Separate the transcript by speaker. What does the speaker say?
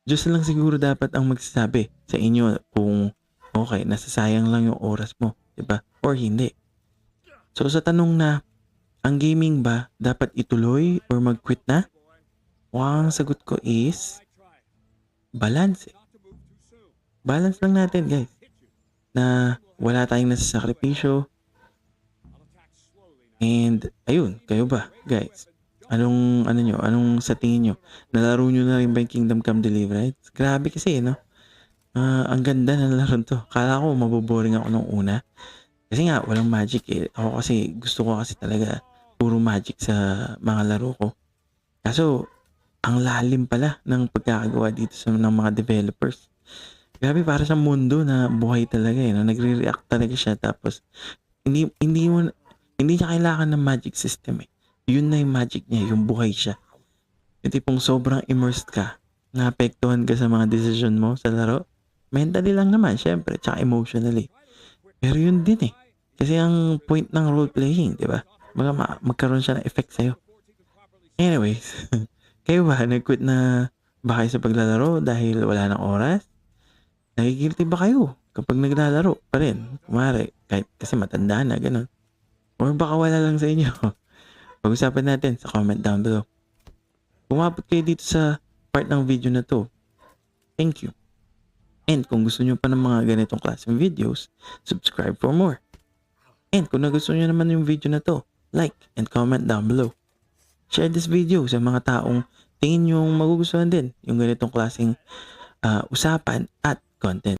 Speaker 1: Diyos lang siguro dapat ang magsasabi sa inyo kung okay, nasasayang lang yung oras mo, 'di ba? Or hindi. So sa tanong na, ang gaming ba dapat ituloy or mag-quit na? Ang sagot ko is balance. Balance lang natin, guys. Na wala tayong nasasakripisyo. And ayun, kayo ba, guys? Anong sa tingin nyo? Nalaro nyo na rin ba yung Kingdom Come Deliverance? Grabe kasi, no? Ang ganda ng laro to. Kala ko maboboring ako nung una. Kasi nga, walang magic eh. Ako kasi, gusto ko kasi talaga puro magic sa mga laro ko. Kaso, ang lalim pala ng pagkakagawa dito ng mga developers. Grabe, para sa mundo na buhay talaga eh. No? Nagre-react talaga siya. Tapos, hindi niya kailangan ng magic system eh. Yun na yung magic niya, yung buhay siya. Yung tipong sobrang immersed ka, naapektuhan ka sa mga decision mo sa laro. Mentally lang naman, syempre, tsaka emotionally. Pero yun din eh. Kasi ang point ng role-playing, di ba? Magkaroon siya ng effect sa'yo. Anyways, kayo ba, nag-quit na ba kayo sa paglalaro dahil wala ng oras? Nagigilty ba kayo kapag naglalaro pa rin? Kumari, kahit kasi matanda na, ganun. Or baka wala lang sa inyo. Pag-usapan natin sa comment down below. Kung umabot kayo dito sa part ng video na to, thank you. And kung gusto nyo pa ng mga ganitong klaseng videos, subscribe for more. And kung nagustuhan nyo naman yung video na to, like and comment down below. Share this video sa mga taong tingin nyo magugustuhan din yung ganitong klaseng usapan at content.